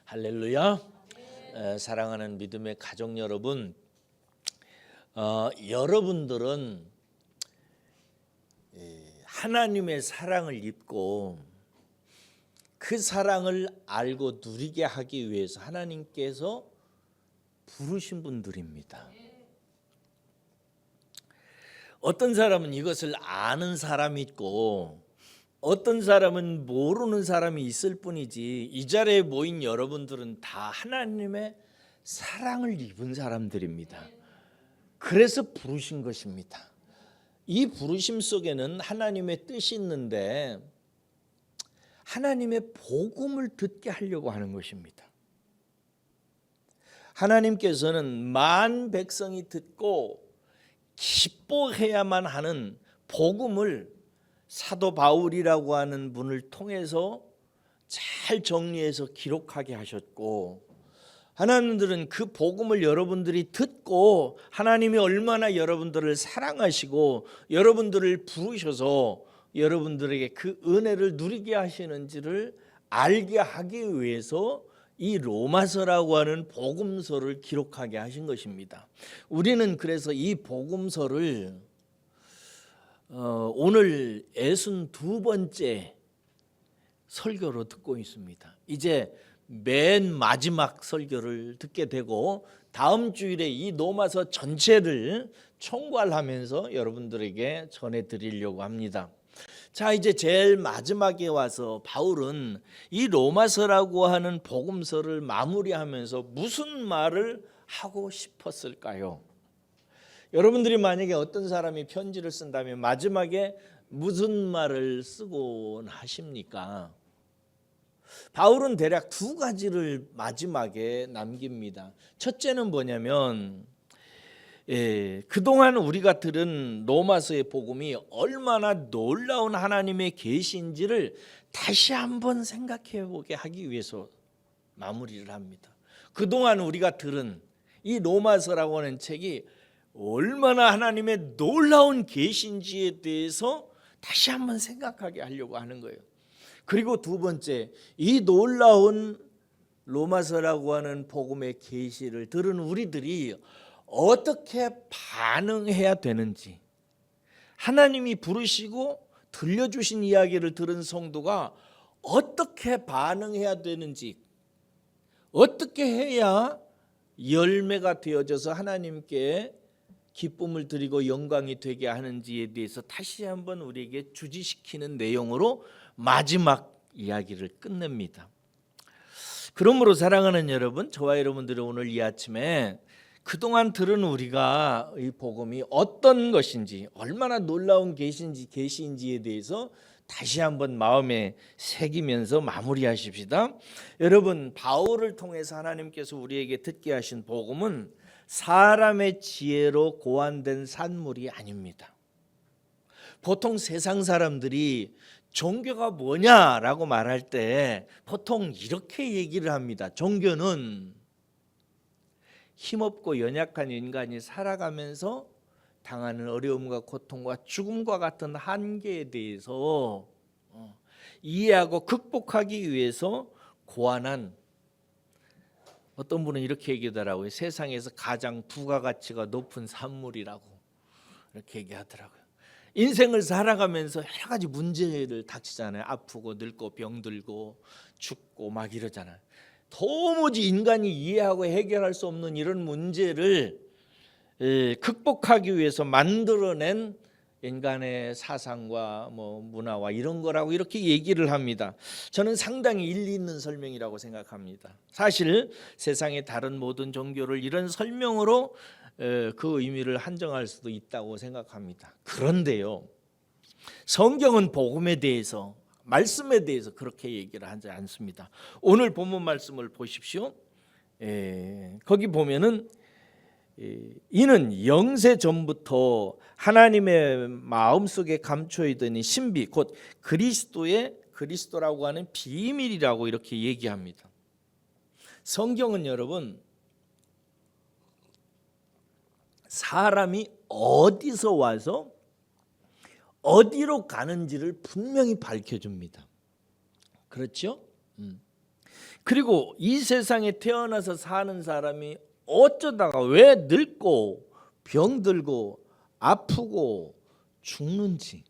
할렐루야. 사랑하는 믿음의 가족 여러분, 여러분들은 하나님의 사랑을 입고 그 사랑을 알고 누리게 하기 위해서 하나님께서 부르신 분들입니다. 어떤 사람은 이것을 아는 사람이 있고 어떤 사람은 모르는 사람이 있을 뿐이지, 이 자리에 모인 여러분들은 다 하나님의 사랑을 입은 사람들입니다. 그래서 부르신 것입니다. 이 부르심 속에는 하나님의 뜻이 있는데 하나님의 복음을 듣게 하려고 하는 것입니다. 하나님께서는 만 백성이 듣고 기뻐해야만 하는 복음을 사도 바울이라고 하는 분을 통해서 잘 정리해서 기록하게 하셨고, 하나님들은 그 복음을 여러분들이 듣고 하나님이 얼마나 여러분들을 사랑하시고 여러분들을 부르셔서 여러분들에게 그 은혜를 누리게 하시는지를 알게 하기 위해서 이 로마서라고 하는 복음서를 기록하게 하신 것입니다. 우리는 그래서 이 복음서를 오늘 62번째 설교로 듣고 있습니다. 이제 맨 마지막 설교를 듣게 되고 다음 주일에 이 로마서 전체를 총괄하면서 여러분들에게 전해드리려고 합니다. 자, 이제 제일 마지막에 와서 바울은 이 로마서라고 하는 복음서를 마무리하면서 무슨 말을 하고 싶었을까요? 여러분들이 만약에 어떤 사람이 편지를 쓴다면 마지막에 무슨 말을 쓰곤 하십니까? 바울은 대략 두 가지를 마지막에 남깁니다. 첫째는 뭐냐면 그동안 우리가 들은 로마서의 복음이 얼마나 놀라운 하나님의 계시인지를 다시 한번 생각해 보게 하기 위해서 마무리를 합니다. 그동안 우리가 들은 이 로마서라고 하는 책이 얼마나 하나님의 놀라운 계시인지에 대해서 다시 한번 생각하게 하려고 하는 거예요. 그리고 두 번째, 이 놀라운 로마서라고 하는 복음의 계시를 들은 우리들이 어떻게 반응해야 되는지, 하나님이 부르시고 들려주신 이야기를 들은 성도가 어떻게 반응해야 되는지, 어떻게 해야 열매가 되어져서 하나님께 기쁨을 드리고 영광이 되게 하는지에 대해서 다시 한번 우리에게 주지시키는 내용으로 마지막 이야기를 끝냅니다. 그러므로 사랑하는 여러분, 저와 여러분들이 오늘 이 아침에 그동안 들은 우리가 이 복음이 어떤 것인지, 얼마나 놀라운 계시인지에 대해서 다시 한번 마음에 새기면서 마무리하십시다. 여러분, 바울을 통해서 하나님께서 우리에게 듣게 하신 복음은 사람의 지혜로 고안된 산물이 아닙니다. 보통 세상 사람들이 종교가 뭐냐라고 말할 때 보통 이렇게 얘기를 합니다. 종교는 힘없고 연약한 인간이 살아가면서 당하는 어려움과 고통과 죽음과 같은 한계에 대해서 이해하고 극복하기 위해서 고안한, 어떤 분은 이렇게 얘기하더라고요. 세상에서 가장 부가가치가 높은 산물이라고 이렇게 얘기하더라고요. 인생을 살아가면서 여러 가지 문제를 닥치잖아요. 아프고 늙고 병들고 죽고 막 이러잖아요. 도무지 인간이 이해하고 해결할 수 없는 이런 문제를 극복하기 위해서 만들어낸 인간의 사상과 문화와 이런 거라고 이렇게 얘기를 합니다. 저는 상당히 일리 있는 설명이라고 생각합니다. 사실 세상의 다른 모든 종교를 이런 설명으로 그 의미를 한정할 수도 있다고 생각합니다. 그런데요, 성경은 복음에 대해서, 말씀에 대해서 그렇게 얘기를 하지 않습니다. 오늘 본문 말씀을 보십시오. 거기 보면은 이는 영세 전부터 하나님의 마음속에 감춰있던 신비, 곧 그리스도라고 하는 비밀이라고 이렇게 얘기합니다. 성경은 여러분, 사람이 어디서 와서 어디로 가는지를 분명히 밝혀줍니다. 그렇죠? 그리고 이 세상에 태어나서 사는 사람이 어쩌다가 왜 늙고 병들고 아프고 죽는지,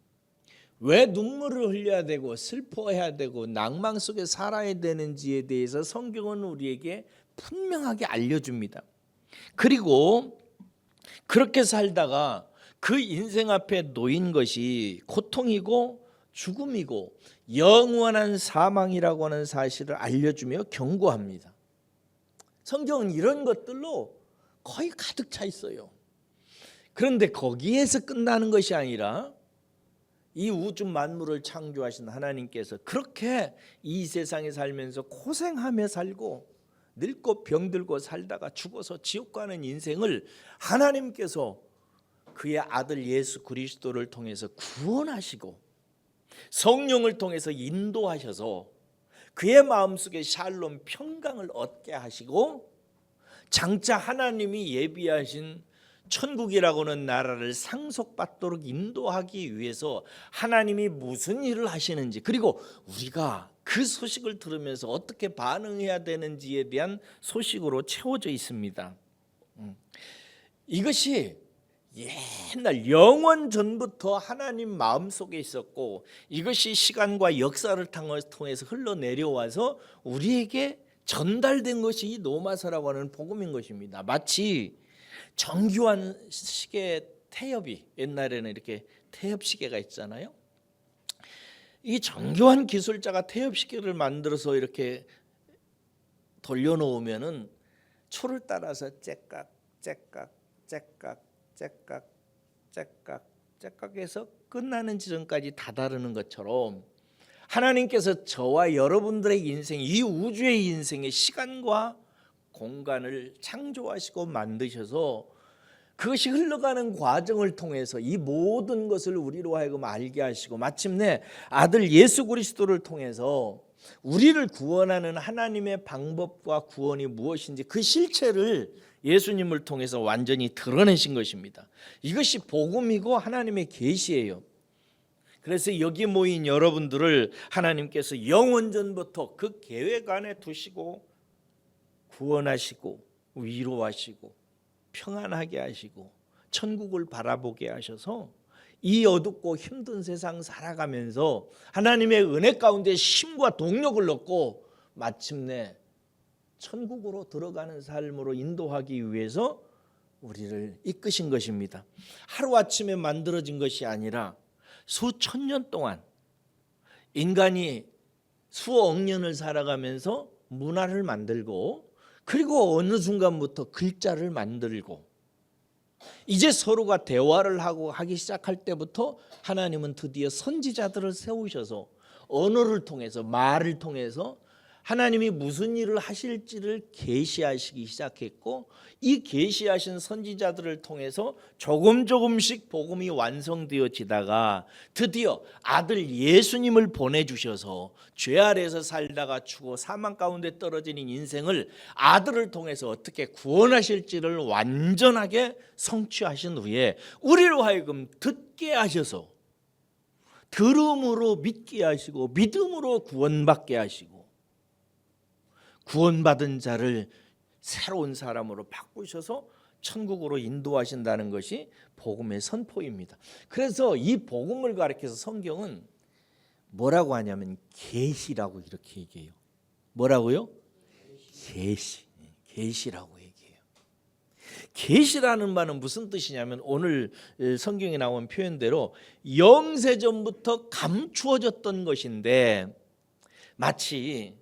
왜 눈물을 흘려야 되고 슬퍼해야 되고 낭만 속에 살아야 되는지에 대해서 성경은 우리에게 분명하게 알려줍니다. 그리고 그렇게 살다가 그 인생 앞에 놓인 것이 고통이고 죽음이고 영원한 사망이라고 하는 사실을 알려주며 경고합니다. 성경은 이런 것들로 거의 가득 차 있어요. 그런데 거기에서 끝나는 것이 아니라 이 우주 만물을 창조하신 하나님께서 그렇게 이 세상에 살면서 고생하며 살고 늙고 병들고 살다가 죽어서 지옥 가는 인생을 하나님께서 그의 아들 예수 그리스도를 통해서 구원하시고 성령을 통해서 인도하셔서 그의 마음속에 샬롬 평강을 얻게 하시고 장차 하나님이 예비하신 천국이라고는 나라를 상속받도록 인도하기 위해서 하나님이 무슨 일을 하시는지, 그리고 우리가 그 소식을 들으면서 어떻게 반응해야 되는지에 대한 소식으로 채워져 있습니다. 이것이 옛날 영원 전부터 하나님 마음속에 있었고 이것이 시간과 역사를 통해서 흘러내려와서 우리에게 전달된 것이 이 노마서라고 하는 복음인 것입니다. 마치 정교한 시계 태엽이, 옛날에는 이렇게 태엽 시계가 있잖아요. 이 정교한 기술자가 태엽 시계를 만들어서 이렇게 돌려놓으면은 초를 따라서 째깍 째깍 째깍 째깍 째깍 째깍해서 끝나는 지점까지 다다르는 것처럼 하나님께서 저와 여러분들의 인생, 이 우주의 인생의 시간과 공간을 창조하시고 만드셔서 그것이 흘러가는 과정을 통해서 이 모든 것을 우리로 하여금 알게 하시고 마침내 아들 예수 그리스도를 통해서 우리를 구원하는 하나님의 방법과 구원이 무엇인지 그 실체를 예수님을 통해서 완전히 드러내신 것입니다. 이것이 복음이고 하나님의 계시예요. 그래서 여기 모인 여러분들을 하나님께서 영원전부터 그 계획 안에 두시고 구원하시고 위로하시고 평안하게 하시고 천국을 바라보게 하셔서 이 어둡고 힘든 세상 살아가면서 하나님의 은혜 가운데 힘과 동력을 얻고 마침내 천국으로 들어가는 삶으로 인도하기 위해서 우리를 이끄신 것입니다. 하루아침에 만들어진 것이 아니라 수천 년 동안 인간이 수억 년을 살아가면서 문화를 만들고 그리고 어느 순간부터 글자를 만들고 이제 서로가 대화를 하기 시작할 때부터 하나님은 드디어 선지자들을 세우셔서 언어를 통해서 말을 통해서 하나님이 무슨 일을 하실지를 계시하시기 시작했고 이 계시하신 선지자들을 통해서 조금씩 복음이 완성되어지다가 드디어 아들 예수님을 보내주셔서 죄 아래에서 살다가 죽어 사망 가운데 떨어지는 인생을 아들을 통해서 어떻게 구원하실지를 완전하게 성취하신 후에 우리로 하여금 듣게 하셔서 들음으로 믿게 하시고 믿음으로 구원받게 하시고 구원받은 자를 새로운 사람으로 바꾸셔서 천국으로 인도하신다는 것이 복음의 선포입니다. 그래서 이 복음을 가리켜서 성경은 뭐라고 하냐면 계시라고 이렇게 얘기해요. 뭐라고요? 계시라고 얘기해요. 계시라는 말은 무슨 뜻이냐면 오늘 성경에 나온 표현대로 영세전부터 감추어졌던 것인데 마치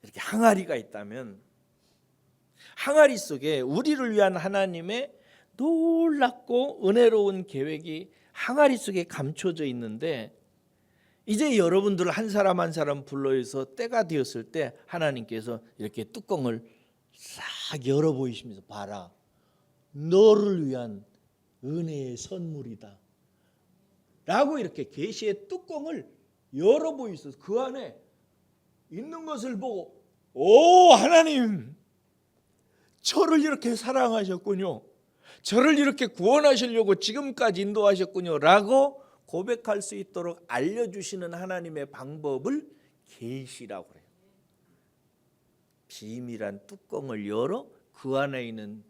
이렇게 항아리가 있다면 항아리 속에 우리를 위한 하나님의 놀랍고 은혜로운 계획이 항아리 속에 감춰져 있는데 이제 여러분들 한 사람 한 사람 불러서 때가 되었을 때 하나님께서 이렇게 뚜껑을 싹 열어 보이시면서 봐라, 너를 위한 은혜의 선물이다 라고 이렇게 계시의 뚜껑을 열어 보이셔서 그 안에 있는 것을 보고 오 하나님 저를 이렇게 사랑하셨군요, 저를 이렇게 구원하시려고 지금까지 인도하셨군요 라고 고백할 수 있도록 알려주시는 하나님의 방법을 계시라고 해요. 비밀한 뚜껑을 열어 그 안에 있는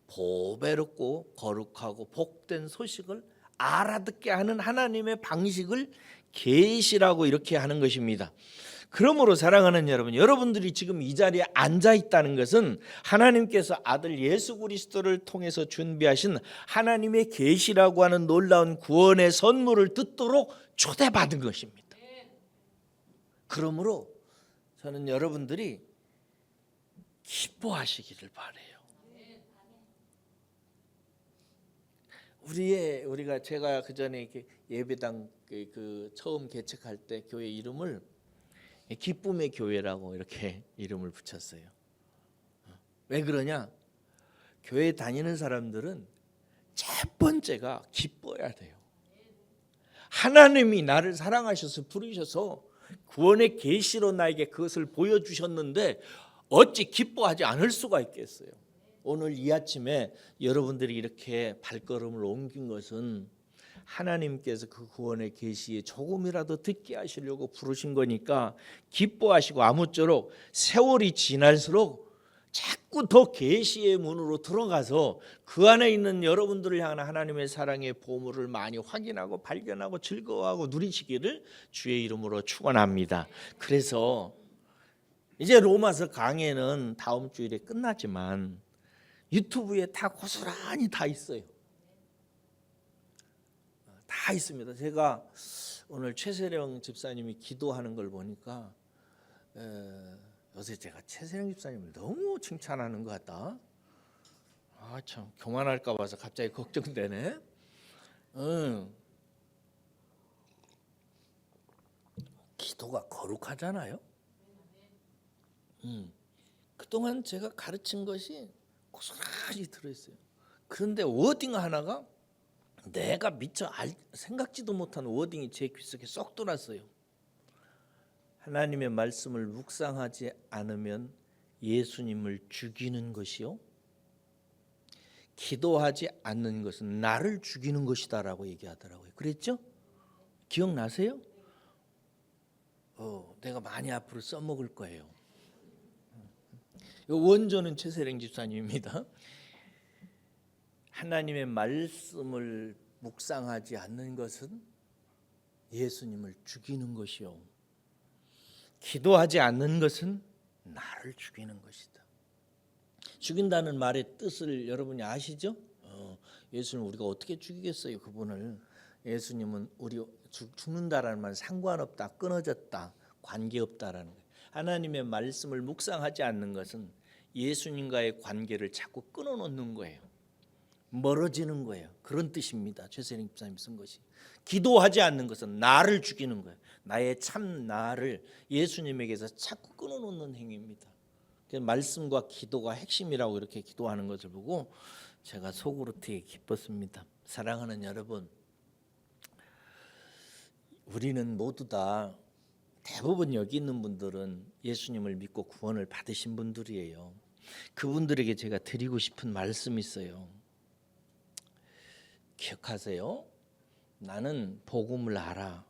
보배롭고 거룩하고 복된 소식을 알아듣게 하는 하나님의 방식을 계시라고 이렇게 하는 것입니다. 그러므로 사랑하는 여러분, 여러분들이 지금 이 자리에 앉아 있다는 것은 하나님께서 아들 예수 그리스도를 통해서 준비하신 하나님의 계시라고 하는 놀라운 구원의 선물을 듣도록 초대받은 것입니다. 그러므로 저는 여러분들이 기뻐하시기를 바라요. 제가 그 전에 예배당 처음 개척할 때 교회 이름을 기쁨의 교회라고 이렇게 이름을 붙였어요. 왜 그러냐? 교회 다니는 사람들은 첫 번째가 기뻐야 돼요. 하나님이 나를 사랑하셔서 부르셔서 구원의 계시로 나에게 그것을 보여주셨는데 어찌 기뻐하지 않을 수가 있겠어요? 오늘 이 아침에 여러분들이 이렇게 발걸음을 옮긴 것은 하나님께서 그 구원의 계시에 조금이라도 듣게 하시려고 부르신 거니까 기뻐하시고, 아무쪼록 세월이 지날수록 자꾸 더 계시의 문으로 들어가서 그 안에 있는 여러분들을 향한 하나님의 사랑의 보물을 많이 확인하고 발견하고 즐거워하고 누리시기를 주의 이름으로 축원합니다. 그래서 이제 로마서 강해는 다음 주일에 끝나지만 유튜브에 다 고스란히 다 있어요. 다 있습니다. 제가 오늘 최세령 집사님이 기도하는 걸 보니까 요새 제가 최세령 집사님을 너무 칭찬하는 것 같다. 참 교만할까 봐서 갑자기 걱정되네. 기도가 거룩하잖아요. 그동안 제가 가르친 것이 고스란히 들어있어요. 그런데 워딩 하나가 내가 미처 생각지도 못한 워딩이 제 귓속에 쏙 들어왔어요. 하나님의 말씀을 묵상하지 않으면 예수님을 죽이는 것이요, 기도하지 않는 것은 나를 죽이는 것이다라고 얘기하더라고요. 그랬죠? 기억나세요? 내가 많이 앞으로 써먹을 거예요. 원조는 최세령 집사님입니다. 하나님의 말씀을 묵상하지 않는 것은 예수님을 죽이는 것이요, 기도하지 않는 것은 나를 죽이는 것이다. 죽인다는 말의 뜻을 여러분이 아시죠? 예수님 우리가 어떻게 죽이겠어요? 그분을. 예수님은 우리 죽는다라는 말은 상관없다, 끊어졌다, 관계없다라는 거예요. 하나님의 말씀을 묵상하지 않는 것은 예수님과의 관계를 자꾸 끊어놓는 거예요. 멀어지는 거예요. 그런 뜻입니다. 최세령 집사님 쓴 것이. 기도하지 않는 것은 나를 죽이는 거예요. 나의 참 나를 예수님에게서 자꾸 끊어놓는 행위입니다. 그래서 말씀과 기도가 핵심이라고 이렇게 기도하는 것을 보고 제가 속으로 되게 기뻤습니다. 사랑하는 여러분, 우리는 모두 다, 대부분 여기 있는 분들은 예수님을 믿고 구원을 받으신 분들이에요. 그분들에게 제가 드리고 싶은 말씀이 있어요. 기억하세요? 나는 복음을 알아.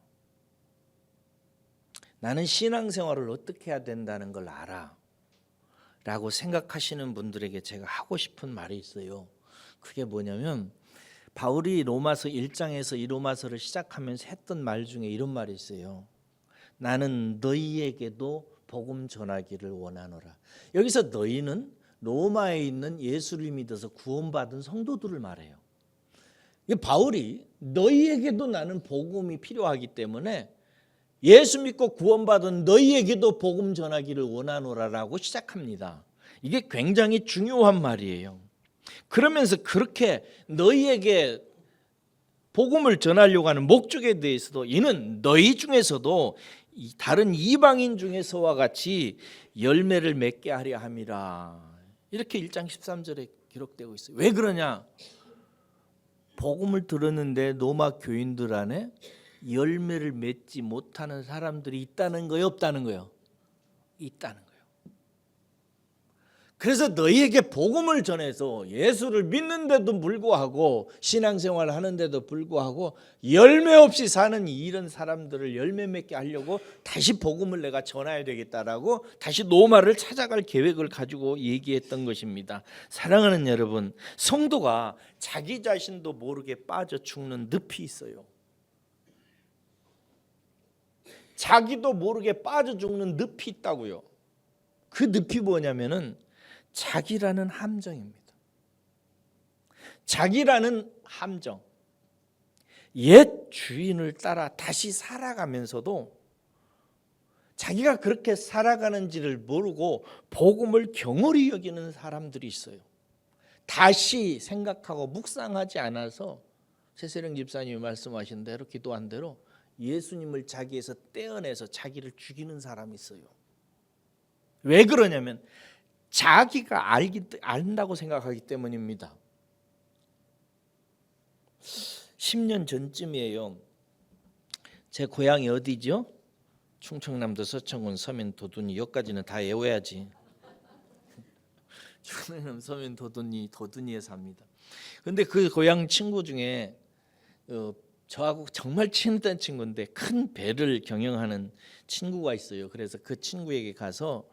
나는 신앙생활을 어떻게 해야 된다는 걸 알아 라고 생각하시는 분들에게 제가 하고 싶은 말이 있어요. 그게 뭐냐면, 바울이 로마서 1장에서 이 로마서를 시작하면서 했던 말 중에 이런 말이 있어요. 나는 너희에게도 복음 전하기를 원하노라. 여기서 너희는 로마에 있는 예수를 믿어서 구원받은 성도들을 말해요. 바울이 너희에게도 나는 복음이 필요하기 때문에 예수 믿고 구원받은 너희에게도 복음 전하기를 원하노라라고 시작합니다. 이게 굉장히 중요한 말이에요. 그러면서 그렇게 너희에게 복음을 전하려고 하는 목적에 대해서도 이는 너희 중에서도 다른 이방인 중에서와 같이 열매를 맺게 하려 함이라. 이렇게 1장 13절에 기록되고 있어요. 왜 그러냐? 복음을 들었는데 로마 교인들 안에 열매를 맺지 못하는 사람들이 있다는 거예요, 없다는 거예요? 있다는 거예요. 그래서 너희에게 복음을 전해서 예수를 믿는데도 불구하고 신앙생활을 하는데도 불구하고 열매 없이 사는 이런 사람들을 열매 맺게 하려고 다시 복음을 내가 전해야 되겠다라고 다시 노마를 찾아갈 계획을 가지고 얘기했던 것입니다. 사랑하는 여러분, 성도가 자기 자신도 모르게 빠져 죽는 늪이 있어요. 자기도 모르게 빠져 죽는 늪이 있다고요. 그 늪이 뭐냐면은 자기라는 함정입니다. 자기라는 함정. 옛 주인을 따라 다시 살아가면서도 자기가 그렇게 살아가는지를 모르고 복음을 경홀히 여기는 사람들이 있어요. 다시 생각하고 묵상하지 않아서 최세령 집사님이 말씀하신 대로 기도한 대로 예수님을 자기에서 떼어내서 자기를 죽이는 사람이 있어요. 왜 그러냐면 자기가 안다고 생각하기 때문입니다. 10년 전쯤이에요. 제 고향이 어디죠? 충청남도 서천군 서면 도둔이. 여기까지는 다 외워야지. 충남 서면 도둔이에 삽니다. 근데 그 고향 친구 중에 저하고 정말 친했던 친구인데 큰 배를 경영하는 친구가 있어요. 그래서 그 친구에게 가서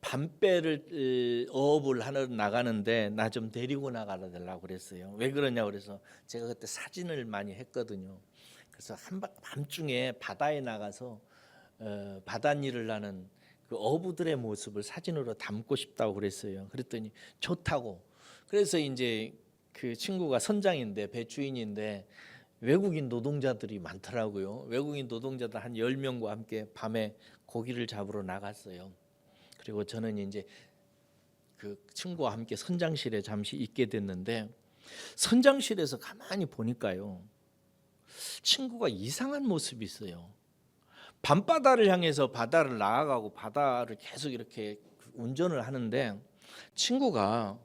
밤배를 어업을 하러 나가는데 나 좀 데리고 나가달라고 그랬어요. 왜 그러냐 그래서 제가 그때 사진을 많이 했거든요. 그래서 밤중에 바다에 나가서 바닷일을 하는 그 어부들의 모습을 사진으로 담고 싶다고 그랬어요. 그랬더니 좋다고. 그래서 이제 그 친구가 선장인데 배 주인인데 외국인 노동자들이 많더라고요. 외국인 노동자들 한 10명과 함께 밤에 고기를 잡으러 나갔어요. 그리고 저는 이제 그 친구와 함께 선장실에 잠시 있게 됐는데 선장실에서 가만히 보니까요, 친구가 이상한 모습이 있어요. 밤바다를 향해서 바다를 나아가고 바다를 계속 이렇게 운전을 하는데 친구가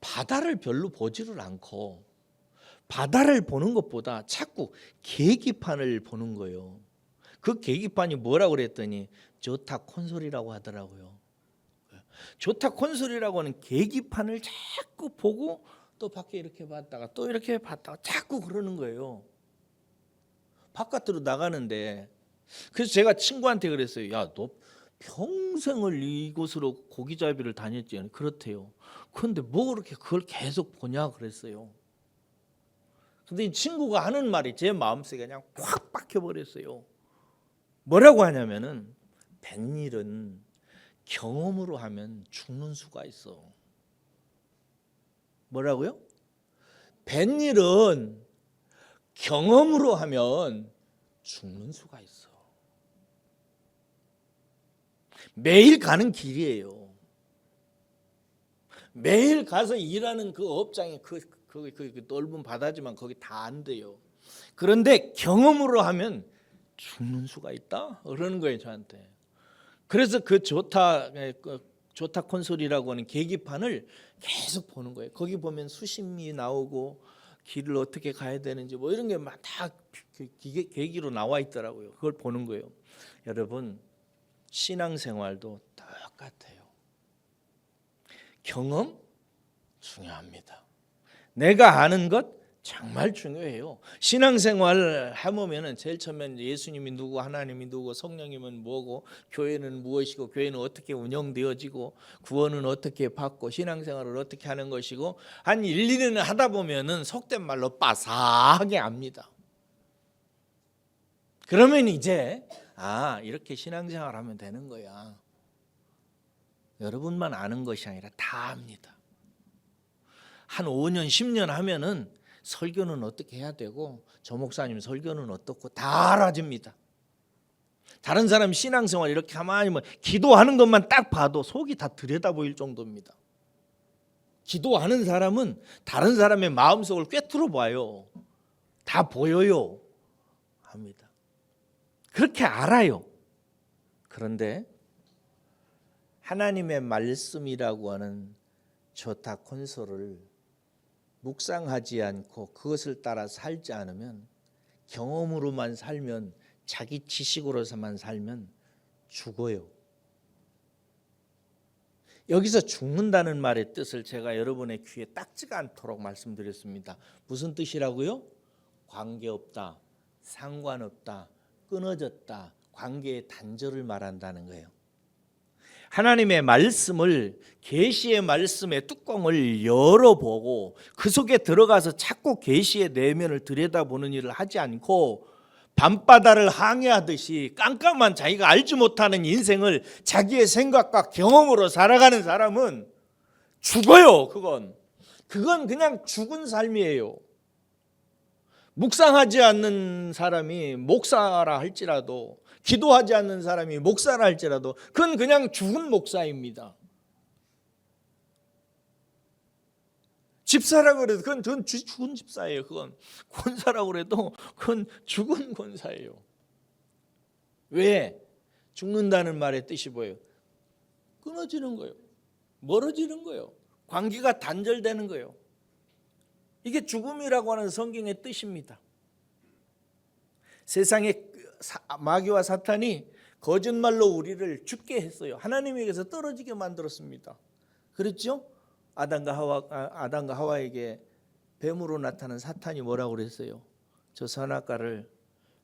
바다를 별로 보지를 않고 바다를 보는 것보다 자꾸 계기판을 보는 거예요. 그 계기판이 뭐라고 그랬더니 좋다 콘솔이라고 하더라고요. 좋다 콘솔이라고 하는 계기판을 자꾸 보고 또 밖에 이렇게 봤다가 또 이렇게 봤다가 자꾸 그러는 거예요. 바깥으로 나가는데. 그래서 제가 친구한테 그랬어요. 야, 너 평생을 이곳으로 고기잡이를 다녔지? 그렇대요. 그런데 뭐 그렇게 그걸 계속 보냐 그랬어요. 근데 이 친구가 하는 말이 제 마음속에 그냥 확 박혀버렸어요. 뭐라고 하냐면은 뱃일은 경험으로 하면 죽는 수가 있어. 뭐라고요? 뱃일은 경험으로 하면 죽는 수가 있어. 매일 가는 길이에요. 매일 가서 일하는 그 업장이 그 넓은 바다지만 거기 다 안 돼요. 그런데 경험으로 하면 죽는 수가 있다? 그러는 거예요, 저한테. 그래서 그 좋다 콘솔이라고 하는 계기판을 계속 보는 거예요. 거기 보면 수심이 나오고 길을 어떻게 가야 되는지 뭐 이런 게 막 다 계기로 나와 있더라고요. 그걸 보는 거예요. 여러분, 신앙생활도 똑같아요. 경험 중요합니다. 내가 아는 것 정말 중요해요. 신앙생활 해보면은 제일 처음엔 예수님이 누구, 하나님이 누구, 성령님은 뭐고, 교회는 무엇이고, 교회는 어떻게 운영되어지고, 구원은 어떻게 받고, 신앙생활을 어떻게 하는 것이고, 한 1, 2년 하다 보면은 속된 말로 빠삭하게 압니다. 그러면 이제 이렇게 신앙생활하면 되는 거야. 여러분만 아는 것이 아니라 다 압니다. 한 5년, 10년 하면은 설교는 어떻게 해야 되고 저 목사님 설교는 어떻고 다 알아집니다. 다른 사람 신앙생활 이렇게 가만히 기도하는 것만 딱 봐도 속이 다 들여다 보일 정도입니다. 기도하는 사람은 다른 사람의 마음속을 꿰뚫어 봐요. 다 보여요. 합니다. 그렇게 알아요. 그런데 하나님의 말씀이라고 하는 좋다 콘솔을 묵상하지 않고 그것을 따라 살지 않으면, 경험으로만 살면, 자기 지식으로서만 살면 죽어요. 여기서 죽는다는 말의 뜻을 제가 여러분의 귀에 딱지가 않도록 말씀드렸습니다. 무슨 뜻이라고요? 관계없다, 상관없다, 끊어졌다, 관계의 단절을 말한다는 거예요. 하나님의 말씀을, 계시의 말씀의 뚜껑을 열어보고 그 속에 들어가서 자꾸 계시의 내면을 들여다보는 일을 하지 않고 밤바다를 항해하듯이 깜깜한 자기가 알지 못하는 인생을 자기의 생각과 경험으로 살아가는 사람은 죽어요. 그건 그냥 죽은 삶이에요. 묵상하지 않는 사람이 목사라 할지라도, 기도하지 않는 사람이 목사라 할지라도 그건 그냥 죽은 목사입니다. 집사라고 그래도 그건 죽은 집사예요. 그건 권사라고 그래도 그건 죽은 권사예요. 왜? 죽는다는 말의 뜻이 뭐예요? 끊어지는 거예요. 멀어지는 거예요. 관계가 단절되는 거예요. 이게 죽음이라고 하는 성경의 뜻입니다. 세상의 마귀와 사탄이 거짓말로 우리를 죽게 했어요. 하나님에게서 떨어지게 만들었습니다. 그렇죠? 아담과 하와에게 뱀으로 나타난 사탄이 뭐라고 그랬어요? 저 선악과를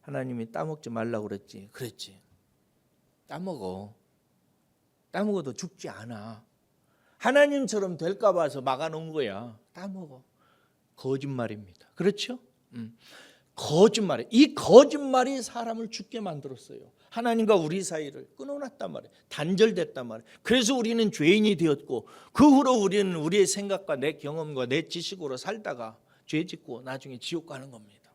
하나님이 따먹지 말라고 그랬지. 따먹어도 죽지 않아. 하나님처럼 될까 봐서 막아놓은 거야. 따먹어. 거짓말입니다. 그렇죠? 거짓말이에요. 이 거짓말이 사람을 죽게 만들었어요. 하나님과 우리 사이를 끊어놨단 말이에요. 단절됐단 말이에요. 그래서 우리는 죄인이 되었고, 그 후로 우리는 우리의 생각과 내 경험과 내 지식으로 살다가 죄 짓고 나중에 지옥 가는 겁니다.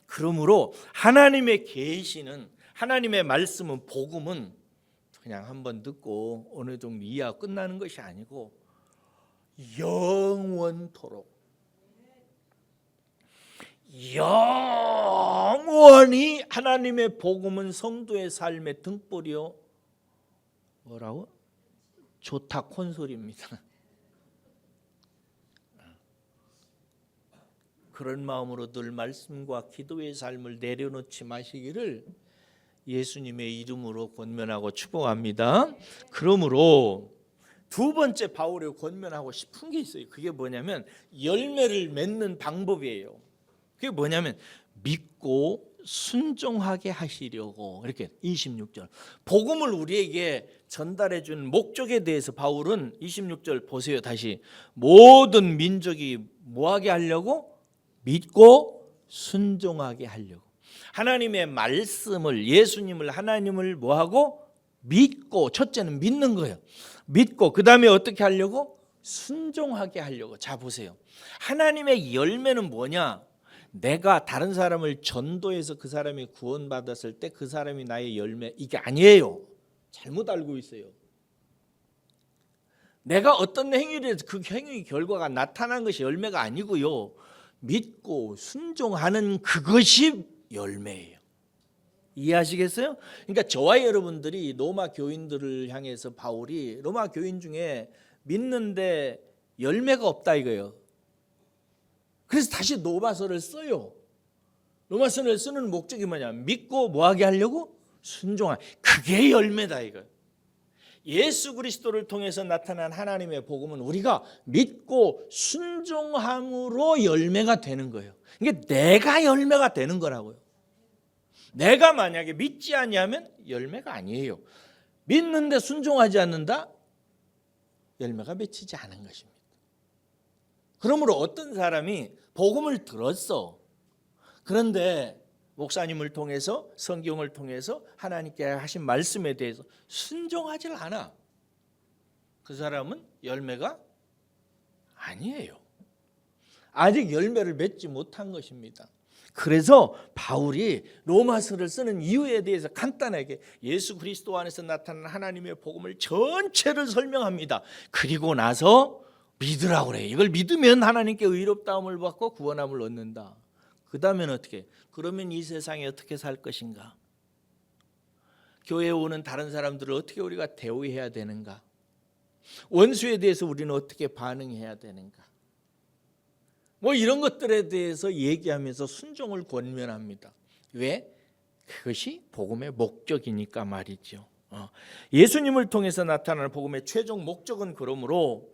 그러므로 하나님의 계시는, 하나님의 말씀은, 복음은 그냥 한번 듣고 어느 정도 이해하고 끝나는 것이 아니고 영원히 하나님의 복음은 성도의 삶의 등불이요, 뭐라고? 좋다 콘솔입니다. 그런 마음으로 늘 말씀과 기도의 삶을 내려놓지 마시기를 예수님의 이름으로 권면하고 축복합니다. 그러므로 두 번째 바울이 권면하고 싶은 게 있어요. 그게 뭐냐면 열매를 맺는 방법이에요. 그게 뭐냐면 믿고 순종하게 하시려고, 이렇게 26절 복음을 우리에게 전달해 준 목적에 대해서 바울은 26절 보세요. 다시 모든 민족이 뭐하게 하려고? 믿고 순종하게 하려고. 하나님의 말씀을, 예수님을, 하나님을 뭐하고? 믿고. 첫째는 믿는 거예요. 믿고 그 다음에 어떻게 하려고? 순종하게 하려고. 자 보세요. 하나님의 열매는 뭐냐? 내가 다른 사람을 전도해서 그 사람이 구원받았을 때 그 사람이 나의 열매, 이게 아니에요. 잘못 알고 있어요. 내가 어떤 행위를 해서 그 행위 결과가 나타난 것이 열매가 아니고요, 믿고 순종하는 그것이 열매예요. 이해하시겠어요? 그러니까 저와 여러분들이 로마 교인들을 향해서 바울이 로마 교인 중에 믿는데 열매가 없다 이거예요. 그래서 다시 로마서를 써요. 로마서를 쓰는 목적이 뭐냐? 믿고 뭐하게 하려고? 순종하게. 그게 열매다 이거예요. 예수 그리스도를 통해서 나타난 하나님의 복음은 우리가 믿고 순종함으로 열매가 되는 거예요. 이게 내가 열매가 되는 거라고요. 내가 만약에 믿지 아니하면 열매가 아니에요. 믿는데 순종하지 않는다? 열매가 맺히지 않은 것입니다. 그러므로 어떤 사람이 복음을 들었어. 그런데 목사님을 통해서, 성경을 통해서 하나님께 하신 말씀에 대해서 순종하지 않아. 그 사람은 열매가 아니에요. 아직 열매를 맺지 못한 것입니다. 그래서 바울이 로마서를 쓰는 이유에 대해서 간단하게 예수 그리스도 안에서 나타난 하나님의 복음을 전체를 설명합니다. 그리고 나서 믿으라고 그래요. 이걸 믿으면 하나님께 의롭다함을 받고 구원함을 얻는다. 그 다음에는 어떻게? 그러면 이 세상에 어떻게 살 것인가? 교회에 오는 다른 사람들을 어떻게 우리가 대우해야 되는가? 원수에 대해서 우리는 어떻게 반응해야 되는가? 뭐 이런 것들에 대해서 얘기하면서 순종을 권면합니다. 왜? 그것이 복음의 목적이니까 말이죠. 예수님을 통해서 나타나는 복음의 최종 목적은 그러므로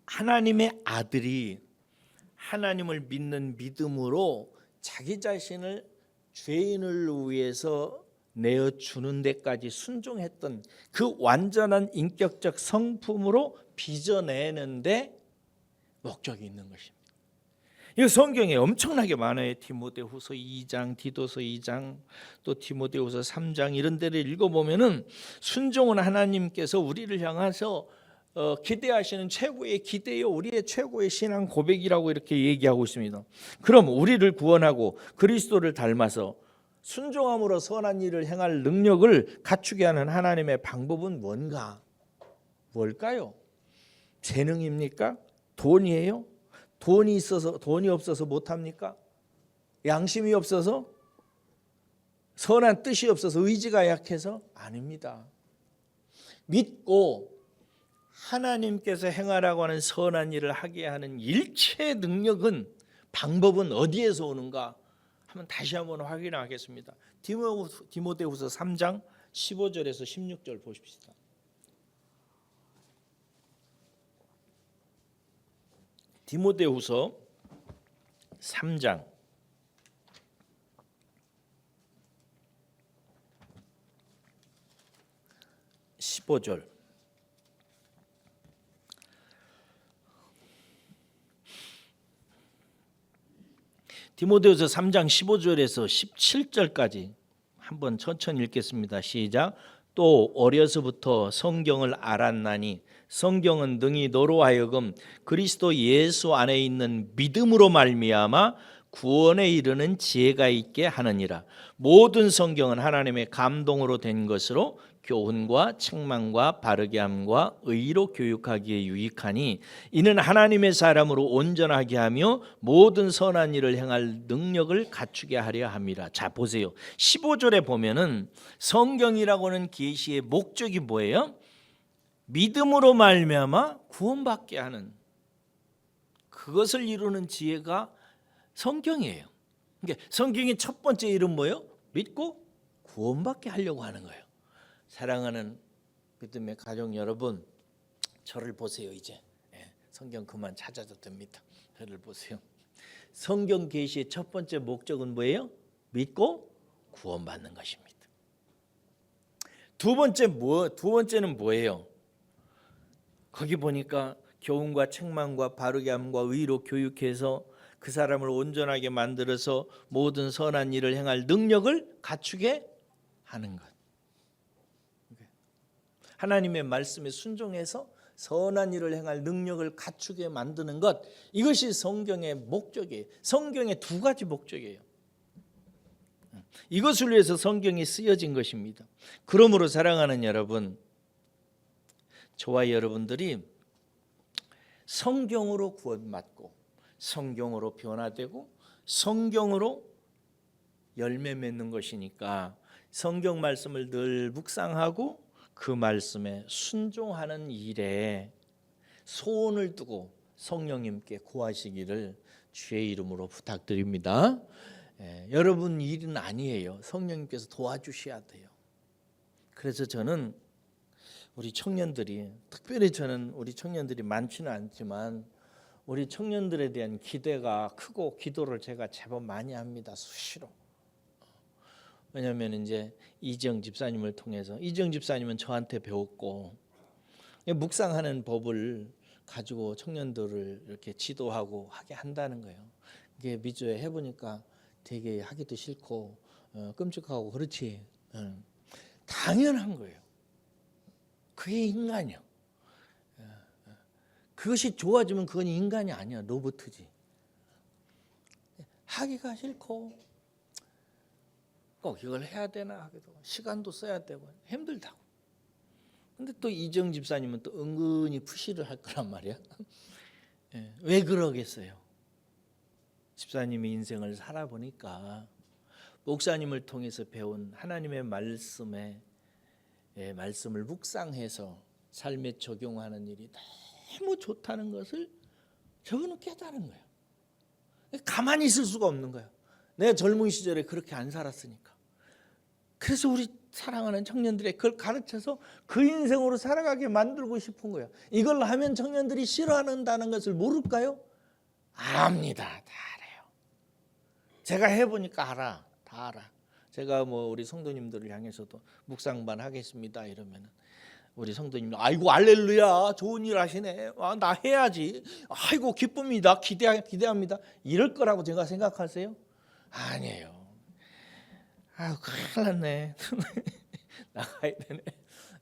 하나님의 아들이 하나님을 믿는 믿음으로 자기 자신을 죄인을 위해서 내어주는 데까지 순종했던 그 완전한 인격적 성품으로 빚어내는데 목적이 있는 것입니다. 이 성경에 엄청나게 많아요. 디모데후서 2장, 디도서 2장, 또 디모데후서 3장 이런 데를 읽어보면은 순종은 하나님께서 우리를 향해서 기대하시는 최고의 기대요, 우리의 최고의 신앙 고백이라고 이렇게 얘기하고 있습니다. 그럼 우리를 구원하고 그리스도를 닮아서 순종함으로 선한 일을 행할 능력을 갖추게 하는 하나님의 방법은 뭘까요? 재능입니까? 돈이에요? 돈이 없어서 못합니까? 양심이 없어서? 선한 뜻이 없어서? 의지가 약해서? 아닙니다. 믿고 하나님께서 행하라고 하는 선한 일을 하게 하는 일체 능력은, 방법은 어디에서 오는가 하면 다시 한번 확인하겠습니다. 디모데후서 3장 15절에서 16절 보십시다. 디모데후서 3장 15절. 디모데후서 3장 15절에서 17절까지 한번 천천히 읽겠습니다. 시작. 또 어려서부터 성경을 알았나니 성경은 능히 너로 하여금 그리스도 예수 안에 있는 믿음으로 말미암아 구원에 이르는 지혜가 있게 하느니라. 모든 성경은 하나님의 감동으로 된 것으로 교훈과 책망과 바르게 함과 의로 교육하기에 유익하니 이는 하나님의 사람으로 온전하게 하며 모든 선한 일을 행할 능력을 갖추게 하려 함이라. 자 보세요. 15절에 보면은 성경이라고 하는 계시의 목적이 뭐예요? 믿음으로 말미암아 구원받게 하는, 그것을 이루는 지혜가 성경이에요. 그러니까 성경의 첫 번째 이름 뭐예요? 믿고 구원받게 하려고 하는 거예요. 사랑하는 믿음의 가족 여러분, 저를 보세요. 이제 성경 그만 찾아도 됩니다. 저를 보세요. 성경 계시의 첫 번째 목적은 뭐예요? 믿고 구원받는 것입니다. 두 번째는 뭐예요? 거기 보니까 교훈과 책망과 바르게 함과 의로 교육해서 그 사람을 온전하게 만들어서 모든 선한 일을 행할 능력을 갖추게 하는 것. 하나님의 말씀에 순종해서 선한 일을 행할 능력을 갖추게 만드는 것, 이것이 성경의 목적이에요. 성경의 두 가지 목적이에요. 이것을 위해서 성경이 쓰여진 것입니다. 그러므로 사랑하는 여러분, 저와 여러분들이 성경으로 구원받고 성경으로 변화되고 성경으로 열매 맺는 것이니까 성경 말씀을 늘 묵상하고 그 말씀에 순종하는 일에 소원을 두고 성령님께 구하시기를 주의 이름으로 부탁드립니다. 여러분 일은 아니에요. 성령님께서 도와주셔야 돼요. 그래서 저는 우리 청년들이, 특별히 저는 우리 청년들이 많지는 않지만 우리 청년들에 대한 기대가 크고 기도를 제가 제법 많이 합니다. 수시로. 왜냐하면 이제 이정 집사님을 통해서, 이정 집사님은 저한테 배웠고 묵상하는 법을 가지고 청년들을 이렇게 지도하고 하게 한다는 거예요. 이게 미주에 해보니까 되게 하기도 싫고 끔찍하고 그렇지. 당연한 거예요. 그게 인간이요. 그것이 좋아지면 그건 인간이 아니야. 로봇이지. 하기가 싫고 꼭 이걸 해야 되나 하기도, 시간도 써야 되고 힘들다고. 근데 또 이정 집사님은 또 은근히 푸시를 할 거란 말이야. 왜 그러겠어요? 집사님의 인생을 살아보니까 목사님을 통해서 배운 하나님의 말씀을 묵상해서 삶에 적용하는 일이 너무 좋다는 것을 저는 깨달은 거예요. 가만히 있을 수가 없는 거예요. 내가 젊은 시절에 그렇게 안 살았으니까. 그래서 우리 사랑하는 청년들의 그걸 가르쳐서 그 인생으로 살아가게 만들고 싶은 거예요. 이걸 하면 청년들이 싫어한다는 것을 모를까요? 압니다. 다 알아요. 제가 해보니까 다 알아. 제가 뭐 우리 성도님들을 향해서도 묵상반 하겠습니다 이러면은 우리 성도님, 아이고 할렐루야, 좋은 일 하시네. 나 해야지. 아이고 기쁩니다. 기대합니다. 이럴 거라고 제가 생각하세요? 아니에요. 아유 큰일 났네. 나가야 되네.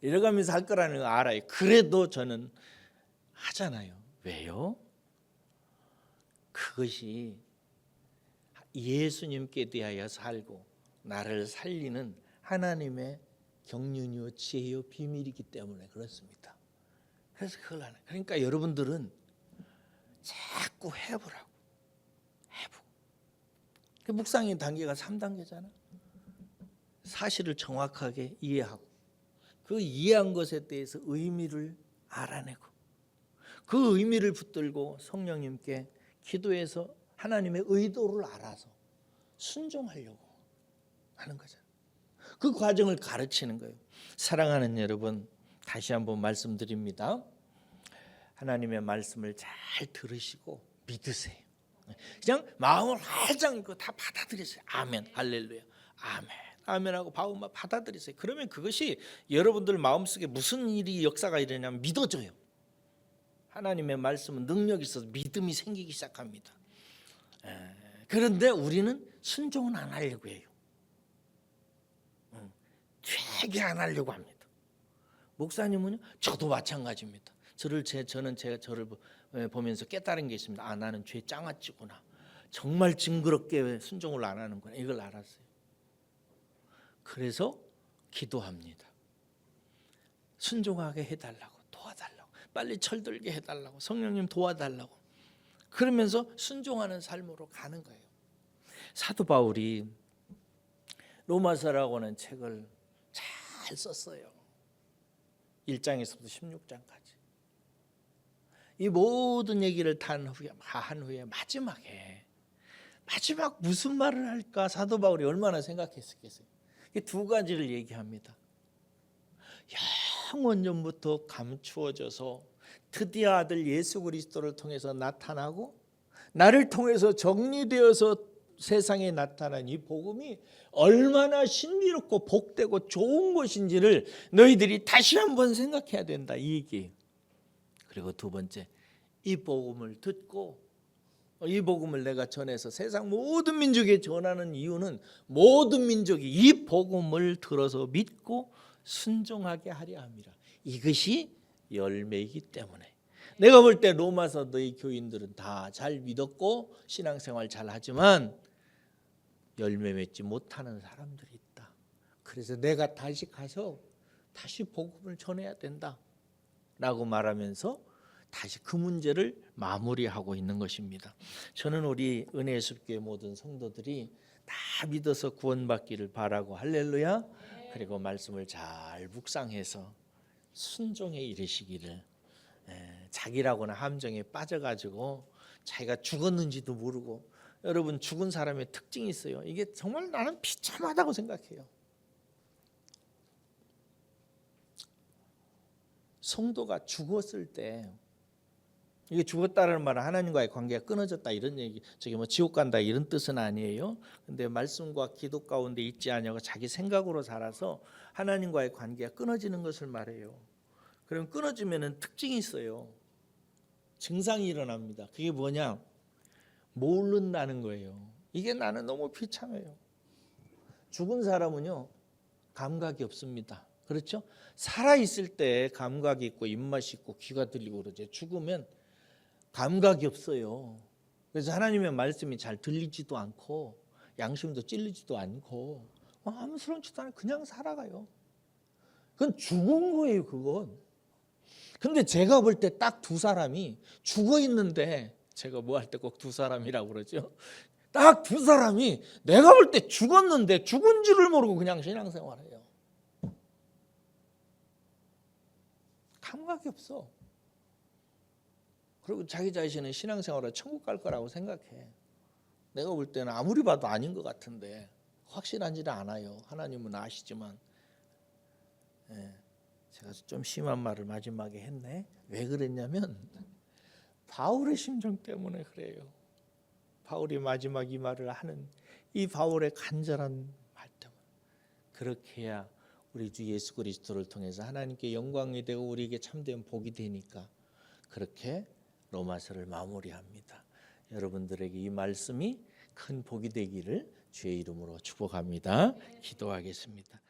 이러가면서 할 거라는 거 알아요. 그래도 저는 하잖아요. 왜요? 그것이 예수님께 대하여 살고 나를 살리는 하나님의 경륜이요 지혜요 비밀이기 때문에 그렇습니다. 그래서 그걸 하는. 그러니까 여러분들은 자꾸 해보라고. 해보고. 그 묵상의 단계가 3단계잖아. 사실을 정확하게 이해하고 그 이해한 것에 대해서 의미를 알아내고 그 의미를 붙들고 성령님께 기도해서 하나님의 의도를 알아서 순종하려고 하는 거죠. 그 과정을 가르치는 거예요. 사랑하는 여러분, 다시 한번 말씀드립니다. 하나님의 말씀을 잘 들으시고 믿으세요. 그냥 마음을 활짝 열고 다 받아들이세요. 아멘, 할렐루야, 아멘, 아멘하고 바울만 받아들이세요. 그러면 그것이 여러분들 마음속에 무슨 일이 역사가 일어나냐면 믿어져요. 하나님의 말씀은 능력이 있어서 믿음이 생기기 시작합니다. 그런데 우리는 순종은 안 하려고 해요. 되게 안 하려고 합니다. 목사님은요? 저도 마찬가지입니다. 저는 저를 보면서 깨달은 게 있습니다. 아, 나는 죄 짱아찌구나. 정말 징그럽게 순종을 안 하는구나. 이걸 알았어요. 그래서 기도합니다. 순종하게 해달라고, 도와달라고, 빨리 철들게 해달라고, 성령님 도와달라고. 그러면서 순종하는 삶으로 가는 거예요. 사도 바울이 로마서라고 하는 책을 잘 썼어요. 1장에서부터 16장까지. 이 모든 얘기를 한 후에 마지막 무슨 말을 할까 사도 바울이 얼마나 생각했겠어요. 이 두 가지를 얘기합니다. 영원전부터 감추어져서 드디어 아들 예수 그리스도를 통해서 나타나고 나를 통해서 정리되어서 세상에 나타난 이 복음이 얼마나 신비롭고 복되고 좋은 것인지를 너희들이 다시 한번 생각해야 된다, 이 얘기예요. 그리고 두 번째, 이 복음을 듣고 이 복음을 내가 전해서 세상 모든 민족에 전하는 이유는 모든 민족이 이 복음을 들어서 믿고 순종하게 하려 함이라. 이것이 열매이기 때문에 내가 볼 때 로마서 너희 교인들은 다 잘 믿었고 신앙생활 잘 하지만 열매 맺지 못하는 사람들이 있다. 그래서 내가 다시 가서 다시 복음을 전해야 된다 라고 말하면서 다시 그 문제를 마무리하고 있는 것입니다. 저는 우리 은혜의 숲교회 모든 성도들이 다 믿어서 구원받기를 바라고 할렐루야. 그리고 말씀을 잘 묵상해서 순종에 이르시기를. 자기라고는 함정에 빠져가지고 자기가 죽었는지도 모르고, 여러분 죽은 사람의 특징이 있어요. 이게 정말 나는 비참하다고 생각해요. 성도가 죽었을 때, 이게 죽었다는 말은 하나님과의 관계가 끊어졌다 이런 얘기, 저기 뭐 지옥 간다 이런 뜻은 아니에요. 근데 말씀과 기도 가운데 있지 않냐고 자기 생각으로 살아서 하나님과의 관계가 끊어지는 것을 말해요. 그럼 끊어지면은 특징이 있어요. 증상이 일어납니다. 그게 뭐냐? 모른다는 거예요. 이게 나는 너무 비참해요. 죽은 사람은요 감각이 없습니다. 그렇죠? 살아있을 때 감각이 있고 입맛이 있고 귀가 들리고 그러죠. 죽으면 감각이 없어요. 그래서 하나님의 말씀이 잘 들리지도 않고 양심도 찔리지도 않고 아무스럽지도 않아요. 그냥 살아가요. 그건 죽은 거예요. 그건. 근데 제가 볼 때 딱 두 사람이 죽어 있는데, 제가 뭐 할 때 꼭 두 사람이라고 그러죠. 딱 두 사람이 내가 볼 때 죽었는데 죽은 줄을 모르고 그냥 신앙생활해요. 감각이 없어. 그리고 자기 자신은 신앙생활로 천국 갈 거라고 생각해. 내가 볼 때는 아무리 봐도 아닌 것 같은데 확실하지는 않아요. 하나님은 아시지만 제가 좀 심한 말을 마지막에 했네. 왜 그랬냐면 바울의 심정 때문에 그래요. 바울이 마지막 이 말을 하는 이 바울의 간절한 말 때문에. 그렇게 해야 우리 주 예수 그리스도를 통해서 하나님께 영광이 되고 우리에게 참된 복이 되니까 그렇게 로마서를 마무리합니다. 여러분들에게 이 말씀이 큰 복이 되기를 주의 이름으로 축복합니다. 기도하겠습니다.